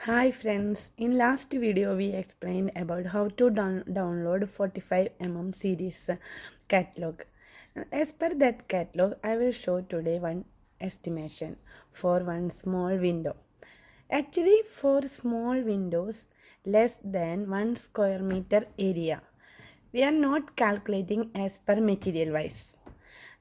Hi friends, in last video we explained about how to download 45 series catalog. As per that catalog, I will show today one estimation for one small window. Actually, for small windows less than 1 square meter area, we are not calculating as per material wise.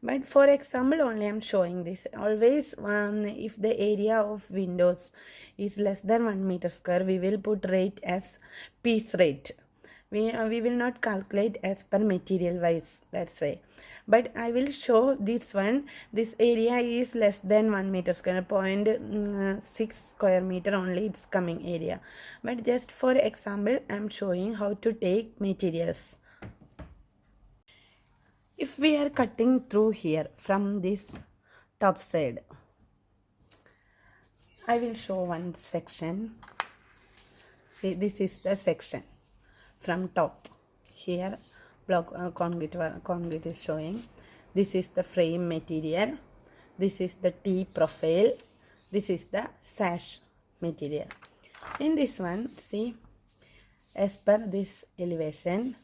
But for example, only I'm showing this. Always, if the area of windows is less than 1 meter square, we will put rate as piece rate. We will not calculate as per material wise. That's why. But I will show this one. This area is less than 1 meter square, 0.6 square meter only. It's coming area. But just for example, I'm showing how to take materials. If we are cutting through here from this top side, I will show one section. See, this is the section from top. Here block concrete is showing. This is the frame material. This is the T profile. This is the sash material. In this one, see, as per this elevation,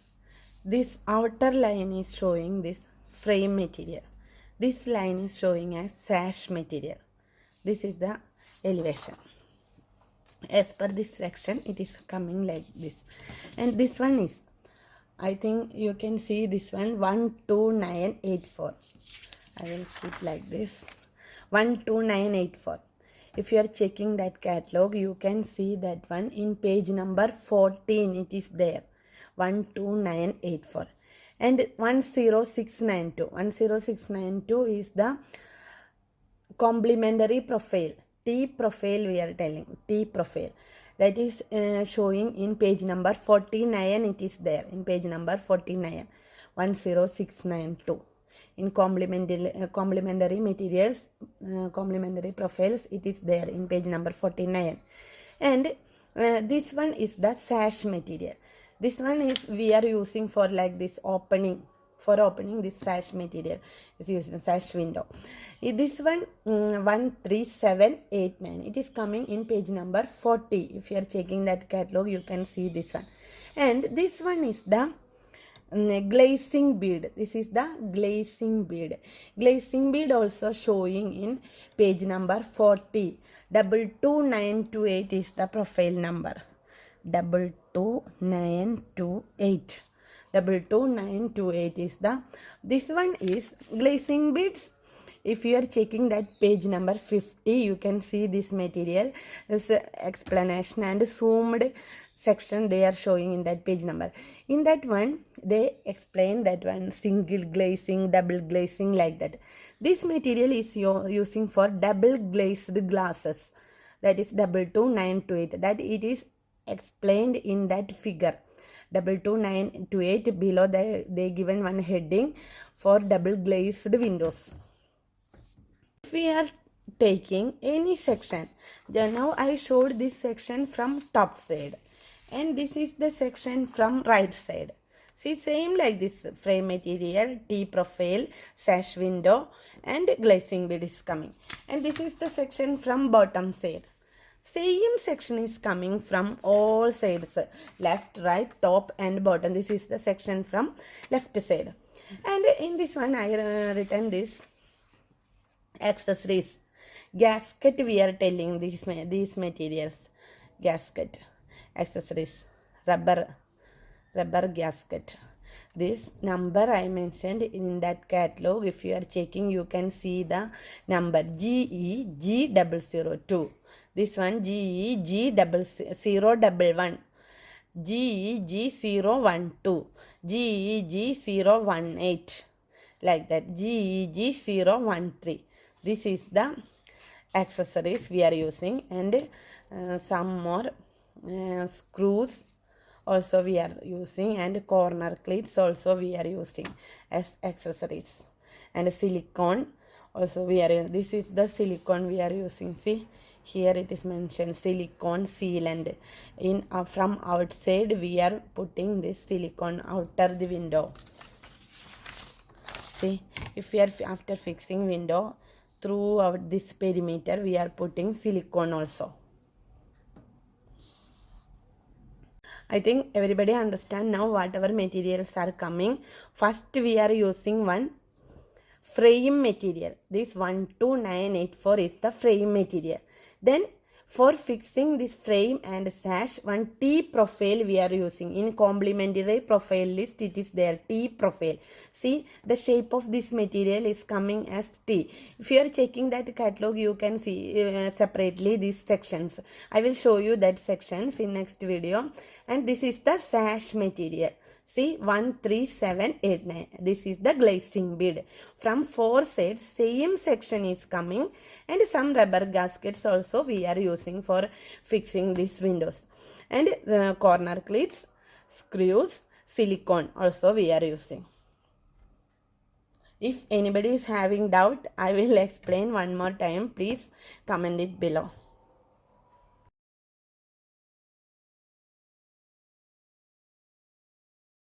this outer line is showing this frame material. This line is showing as sash material. This is the elevation. As per this section, it is coming like this. And this one is, I think you can see this one 12984. I will keep like this 12984. If you are checking that catalog, you can see that one in page number 14. It is there 12984 and 10692 is the complementary profile. T profile we are telling. T profile. That is showing in page number 49. It is there in page number 49. 10692. In complementary materials, complementary profiles, it is there in page number 49. And this one is the sash material. This one is we are using for like this opening. For opening this sash material is using sash window. This one 13789. It is coming in page number 40. If you are checking that catalog, you can see this one. And this one is the glazing bead. This is the glazing bead. Glazing bead also showing in page number 40. 22928 is the profile number. 22928. 22928 is the, this one is glazing beads. If you are checking that page number 50, you can see this material, this explanation and zoomed section they are showing in that page number. In that one, they explain that one single glazing, double glazing, like that. This material is using for double glazed glasses. That is 22928. That it is explained in that figure. 22928 below they given one heading for double glazed windows. If we are taking any section, now I showed this section from top side and this is the section from right side. See, same like this frame material, T profile, sash window and glazing bead is coming. And this is the section from bottom side. Same section is coming from all sides, left, right, top and bottom. This is the section from left side. And in this one I written this accessories. Gasket we are telling these materials. Gasket, accessories, rubber gasket. This number I mentioned in that catalog. If you are checking, you can see the number GEG002. This one GEG011, GEG012, GEG018, like that, GEG013. This is the accessories we are using, and some more screws also we are using, and corner cleats also we are using as accessories, and silicone also we are, this is the silicone we are using. See, here it is mentioned silicone sealant. In from outside we are putting this silicone outer the window. See, if we are after fixing window throughout this perimeter we are putting silicone also. I think everybody understand now whatever materials are coming. First we are using one frame material. This 12984 is the frame material. Then for fixing this frame and sash, one T profile we are using. In complementary profile list, it is there, T profile. See, the shape of this material is coming as T. If you are checking that catalog, you can see separately these sections. I will show you that sections in next video. And this is the sash material. See, 13789. This is the glazing bead. From four sides, same section is coming, and some rubber gaskets also we are using for fixing these windows. And the corner cleats, screws, silicone also we are using. If anybody is having doubt, I will explain one more time. Please comment it below.